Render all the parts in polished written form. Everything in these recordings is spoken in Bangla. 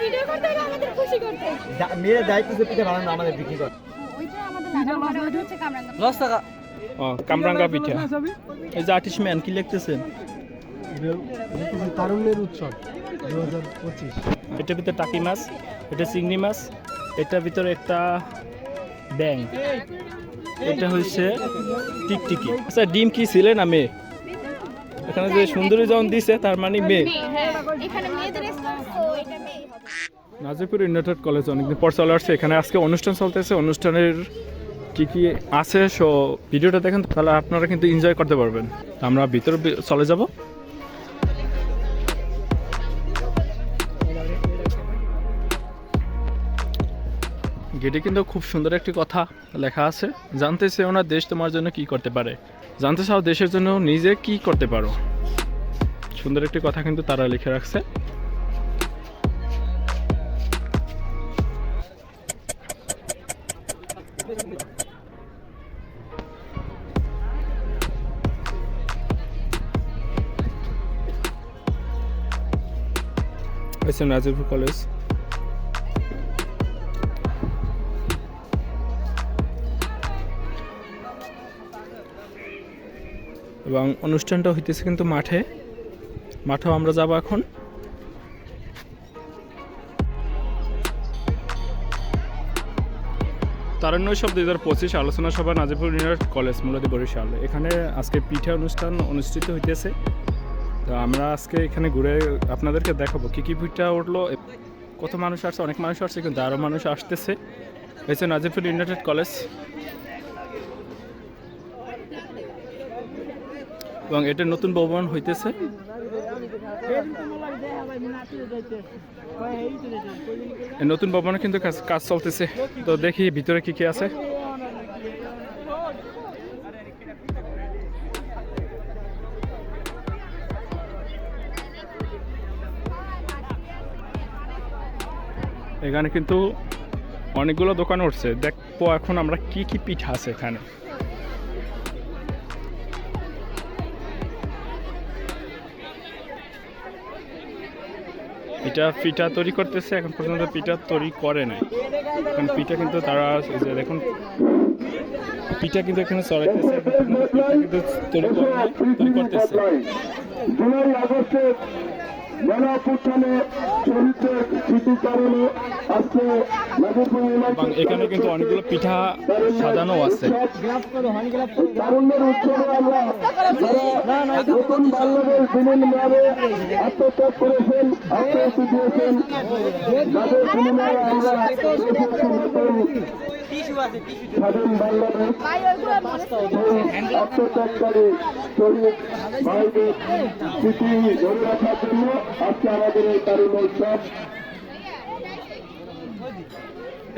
ভিডিও করতে হবে আমাদের খুশি করতে। মেয়ের দায়িত্ব যে পিঠা বানানো আমাদের বিক্রি করে। ওইটা আমাদের লাগানো মানে ওইটা হচ্ছে কামরাঙ্গা। 10 টাকা। কামরাঙ্গা পিঠা। এই যে আর্টিস্টম্যান কি লিখতেছেন? তারুণ্যের উৎসব 2025। এটার ভিতরে টাকি মাছ, এটা চিংড়ি মাছ, এটার ভিতরে একটা ব্যাং, এটা হচ্ছে টিকটিকি। আচ্ছা ডিম কি ছিলে না মেয়ে? এখানে যে সুন্দরী যখন দিছে তার মানে মেয়ে। হ্যাঁ এখানে মেয়েদের স্কুল তো এটা মেয়ে হবে। নাজিরপুর ইউনাইটেড কলেজ অনেকদিন পর চলে আসছে। এখানে আজকে অনুষ্ঠান চলতেছে, অনুষ্ঠানের কি কি আছে সো ভিডিওটা দেখেন, তাহলে আপনারা কিন্তু এনজয় করতে পারবেন। আমরা ভিতরে চলে যাব। গেটে কিন্তু খুব সুন্দর একটি কথা লেখা আছে, জানতে চেও না দেশ তোমার জন্য কি করতে পারে, জানতে চাও দেশের জন্য নিজে কি করতে পারো। সুন্দর একটি কথা কিন্তু তারা লিখে রাখছে। নাজিরপুর কলেজ। এবং অনুষ্ঠানটা হইতেছে কিন্তু মাঠেও আমরা যাব এখন। তারুণ্য উৎসব 2025 আলোচনা সভা নাজিরপুর ইউনাইটেড কলেজ মূলত বরিশাল। এখানে আজকে পিঠা অনুষ্ঠান অনুষ্ঠিত হইতেছে। তো আমরা আজকে এখানে ঘুরে আপনাদেরকে দেখাবো কী কী পিঠা উঠলো, কত মানুষ আসছে। অনেক মানুষ আসছে কিন্তু আরও মানুষ আসতেছে। হয়েছে নাজিরপুর ইউনাইটেড কলেজ এবং এটা নতুন ভবন হইতেছে। নতুন ভবনে কিন্তু কাজ চলতেছে। তো দেখি ভিতরে কি কি আছে। এখানে কিন্তু অনেকগুলো দোকান উঠছে। দেখবো এখন আমরা কি কি পিঠা আছে এখানে। এটা পিঠা তৈরি করতেছে, এখন পর্যন্ত পিঠা তৈরি করে নাই। এখন পিঠা কিন্তু তারা দেখুন পিঠা কিন্তু এখানে চড়াইতেছে, পিঠা কিন্তু তৈরি করতেছে। এবং এখানে কিন্তু অনেকগুলো পিঠা সাজানো আছে। আত্মত্যাগকারী শহীদ ভাইদের স্মৃতি ধরে রাখার জন্য আজকে আমাদের এই তারুণ্য উৎসব।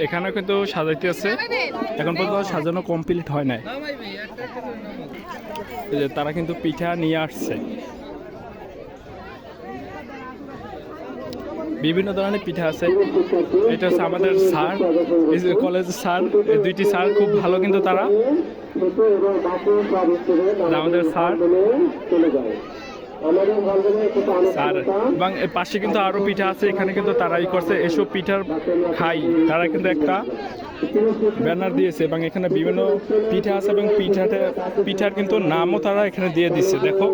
এখানে কিন্তু সাজাইতে আছে, এখন পর্যন্ত সাজানো কমপ্লিট হয় নাই। তারা কিন্তু পিঠা নিয়ে আসছে, বিভিন্ন ধরনের পিঠা আছে। এটা হচ্ছে আমাদের স্যার, কলেজের স্যার, এই দুইটি স্যার খুব ভালো কিন্তু তারা আমাদের স্যার স্যার। এবং এর পাশে কিন্তু আরো পিঠা আছে, এখানে কিন্তু তারা ই করছে এসব পিঠার খাই। তারা কিন্তু একটা ব্যানার দিয়েছে এবং এখানে বিভিন্ন পিঠা আছে এবং পিঠার কিন্তু নামও তারা এখানে দিয়ে দিচ্ছে। দেখো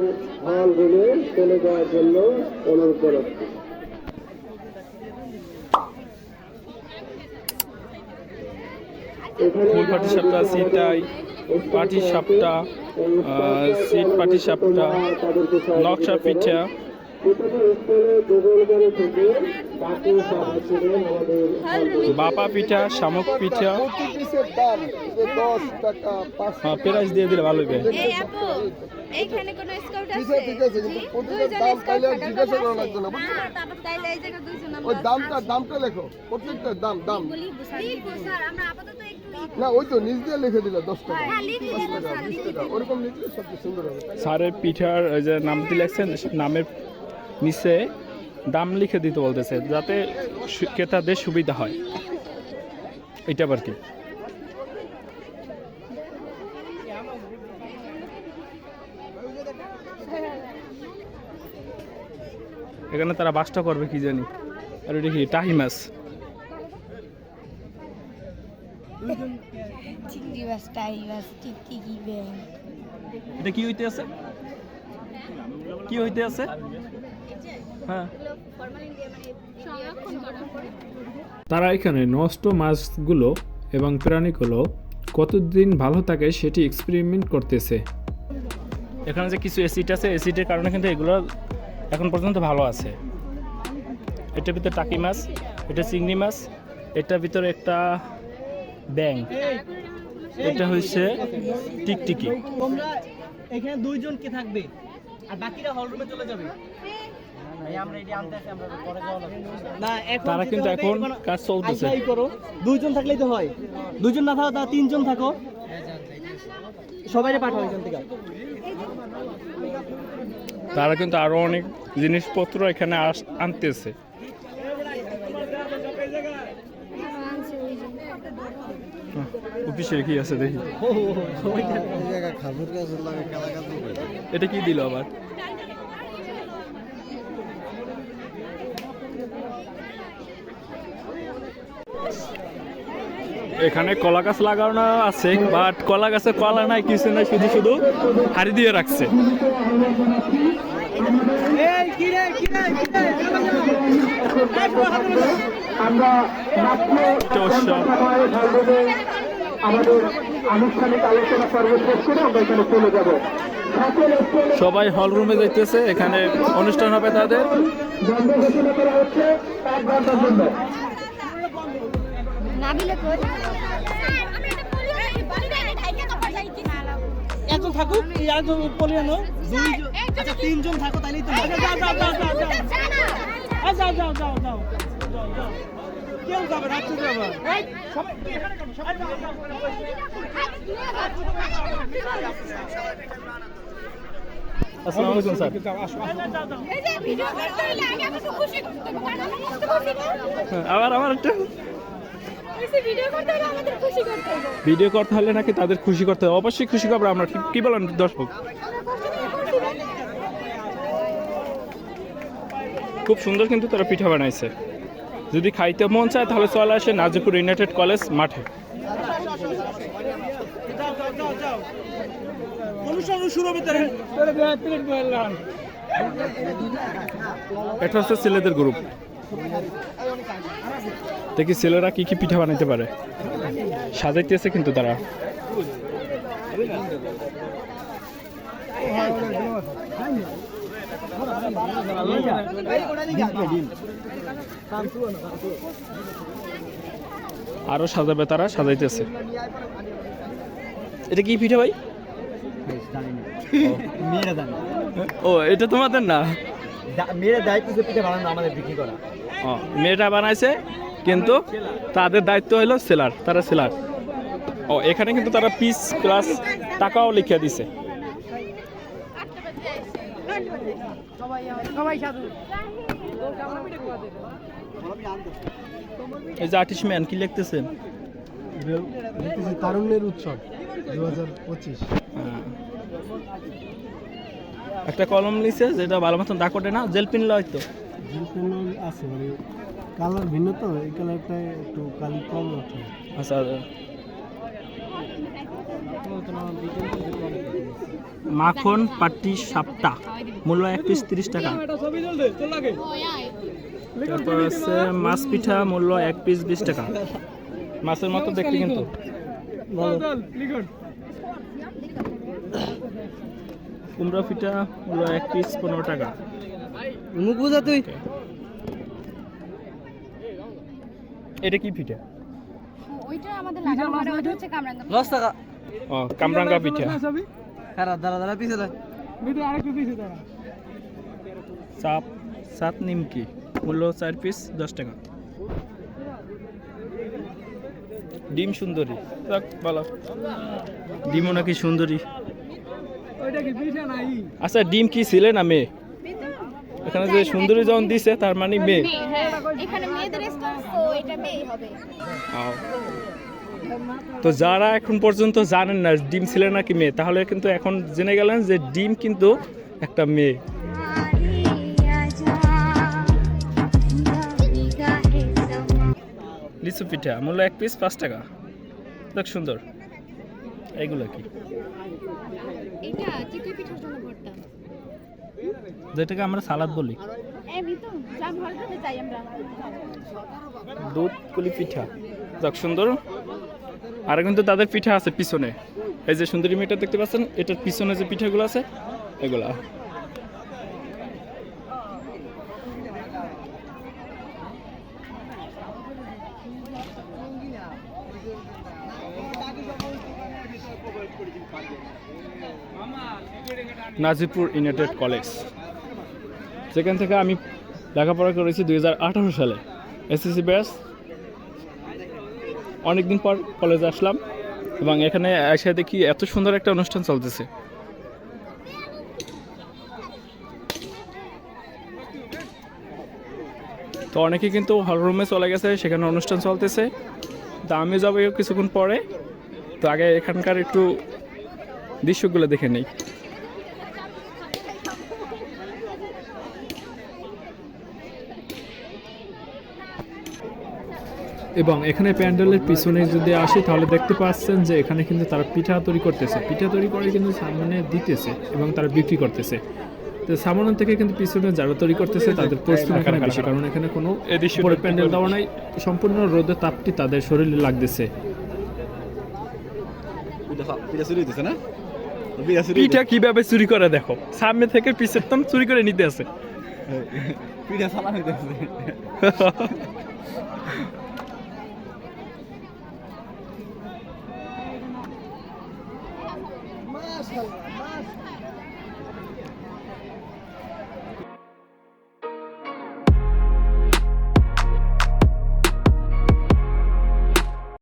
ফুল পাটি সাপটা, সিটাই পাটি সাপটা, সিট পাটি সাপটা, নকশা পিঠা, বাপা পিঠা, শামুক পিঠা। প্রাইস দিয়ে দিলে ভালো হবে। এইখানে কোন স্কাউট আছে? ঠিক আছে, কিন্তু প্রতিটার দাম তাইলে আর জিজ্ঞাসা করা লাগবে না, বুঝছো? তাইলে এই জায়গা দুইজন ওই দামটা লেখো, প্রত্যেকটার দাম। স্যার আমরা আপাতত একটু না ওই তো নিজ দিয়ে লিখে দিলে 10 টাকা, হ্যাঁ লিখে 10 দিন টাকা, 20 টাকা, ওরকম লিখলে সবচেয়ে সুন্দর হবে। স্যারের পিঠার যে নামটি লেখছেন, নামের নিচে দাম লিখে দিতে বলতেছে যাতে ক্রেতাদের সুবিধা হয়। এটা আবার কি? এখানে তারা বাসটা করবে কি জানি। আর এটা কি টাহি মাছ? চিংড়ি মাছ, টাই মাছ, টিকটিকি, ব্যাং। এটা কি হইতে আছে? কি হইতে আছে? হ্যাঁ, তারা এখানে নষ্ট মাছগুলো এবং প্রাণীগুলো কতদিন ভালো থাকে সেটি এক্সপেরিমেন্ট করতেছে। এখানে যে কিছু অ্যাসিড আছে, অ্যাসিডের কারণে কিন্তু এগুলো এখন পর্যন্ত ভালো আছে। এটার ভিতরে টাকি মাছ, এটা চিংড়ি মাছ, এটার ভিতরে একটা ব্যাং, এটা হচ্ছে টিকটিকি। তোমরা এখানে 2 জন কে থাকবে আর বাকিরা হল রুমে চলে যাবে। আমরা এটি আনতে আসি, আমরা পরে যাওয়া লাগবে না। এখন তারা কিন্তু এখন কাজ চলতেছে। আইসাই করো, 2 জন থাকলেই তো হয়। 2 জন না থাকো তা 3 জন থাকো, সবাইকে পাঠাও এখান থেকে। তারা কিন্তু আরো অনেক জিনিসপত্র এখানে আনতেছে। অফিসে কি আছে দেখি। এটা কি দিল আবার? এখানে কলা গাছ লাগানো আছে, বাট কলা গাছে কলা নাই, কিছু নাই, শুধু শুধু হাড়ি দিয়ে রাখছে। আমাদের আনুষ্ঠানিক আলোচনা সর্বশেষ করে আমরা এখানে চলে যাব। সবাই হল রুমে যাইতেছে, এখানে অনুষ্ঠান হবে তাদের। বন্ধ ঘোষণা করা হচ্ছে 1 ঘন্টার জন্য। নাবিলে কই? একজন থাকুক, এই আরেকজন পলি আনো। 2 জন, আচ্ছা 3 জন থাকো তাইলেই তো। যাও যাও যাও যাও। কেউ যাবে না, তুই যাবে। সবাই এখানে কেন? সবাই যাও। আসসালামু আলাইকুম স্যার। এই যে ভিডিও করতে হইলে আগে আমাকে খুশি করতে হবে, কারণ আমি কষ্ট করছি না। আবার একটা এই ভিডিও করতে হলে আমাদের খুশি করতে হবে। ভিডিও করতে হলে নাকি তাদের খুশি করতে হবে? অবশ্যই খুশি করবো আমরা। কি বলেন দর্শক? খুব সুন্দর কিন্তু তারা পিঠা বানাইছে। যদি খাইতে মন চায় তাহলে চলে আসে নাজিরপুর ইউনাইটেড কলেজ মাঠে। এটা হচ্ছে ছেলেদের গ্রুপ। দেখি ছেলেরা কি কি পিঠা বানাইতে পারে। সাজাইতেছে কিন্তু তারা। আরো সাজাবে, তারা সাজাইতেছে। এটা কি পিঠা ভাই? মেয়েরা জানে। ও, এটা তোমাদের না? মেয়েরা দায়িত্ব যে পিঠা বানানো, আমাদের বিক্রি করা। ও, মেয়েটা বানাইছে কিন্তু তাদের দায়িত্ব হলো সেলার, তারা সেলার। ও, এখানে কিন্তু তারা পিস প্লাস টাকাও লিখে দিছে। এই যে আর্টিস্ট ম্যান কি লিখতেছেন? তারুণ্যের উৎসব 2025। একটা কলম নিছে যেটা ভালো মতন দাগ ওঠে না, জেল পেন হয়তো আছে, মানে কালার ভিন্ন তো, এই কালারটা একটু কালি কম ওঠে। আচ্ছা, মাখন পাটি সাপটা মূল্য 1 পিস 30 টাকা। তারপর আছে মাছ পিঠা মূল্য 1 পিস 20 টাকা। মাছের মতো দেখতে কিন্তু। কুমড়া পিঠা মূল্য 1 পিস 15 টাকা। মুখ বুঝা তুই। এটা কি পিঠা? ওইটা আমাদের লাগানো হয়, ওইটা হচ্ছে কামরাঙ্গা। 10 টাকা। ও, কামরাঙ্গা পিঠা। খারাপ, দাঁড়া পিছে দাঁড়া। সাত নিমকি মূল্য 4 পিস 10 টাকা। ডিম সুন্দরী, বলো ডিমও নাকি সুন্দরী। আচ্ছা, ডিম কি ছিলে না মেয়ে? এখানে যে সুন্দরী যখন দিছে তার মানে মেয়ে। এখানে মেয়েদের স্টল, তো এটা মেয়ে হবে। তো যারা এখন পর্যন্ত জানেন না ডিম ছিলে নাকি মেয়ে, তাহলে কিন্তু এখন জেনে গেলেন যে ডিম কিন্তু একটা মেয়ে। লিচু পিঠা মূল্য 1 পিস 5 টাকা। দেখ সুন্দর। এইগুলো কি? এটা চিতই পিঠার জন্য ভর্তা। যেটাকে আমরা সালাদ বলি। এমনি তো জাম হলরুমে যাই আমরা। দুধ কুলি পিঠা। দেখ সুন্দর। আর কিন্তু তাদের পিঠা আছে পিছনে। এই যে সুন্দরী মেয়েটা দেখতে পাচ্ছেন, এটার পিছনে যে পিঠাগুলো আছে এগুলা। নাজিরপুর ইউনাইটেড কলেজ, যেখান থেকে আমি লেখাপড়া করেছি 2018 সালে এসএসসি ব্যাচ। অনেকদিন পর কলেজে আসলাম এবং এখানে এসে দেখি এত সুন্দর একটা অনুষ্ঠান চলতেছে। তো অনেকে কিন্তু হল রুমে চলে গেছে, সেখানে অনুষ্ঠান চলতেছে। তা আমি যাবো কিছুক্ষণ পরে। তো আগে এখানকার একটু দৃশ্যগুলো দেখে নেই। এবং এখানে প্যান্ডেলের পিছনে যদি আসি তাহলে দেখতে পাচ্ছেন যে এখানে কিন্তু তারা পিঠা তৈরি করতেছে। পিঠা তৈরি করে কিন্তু সামনে দিতেছে এবং তারা বিক্রি করতেছে। তো সামনে থেকে কিন্তু পিছনে যারা তৈরি করতেছে তাদের পরিশ্রম এখানে বেশি, কারণ এখানে কোনো উপরে প্যান্ডেল দেওয়া নাই, সম্পূর্ণ রোদের তাপটি তাদের শরীরে লাগতেছে। পিঠা কিভাবে চুরি করে দেখো, সামনে থেকে পিছের তাম চুরি করে নিতে আছে।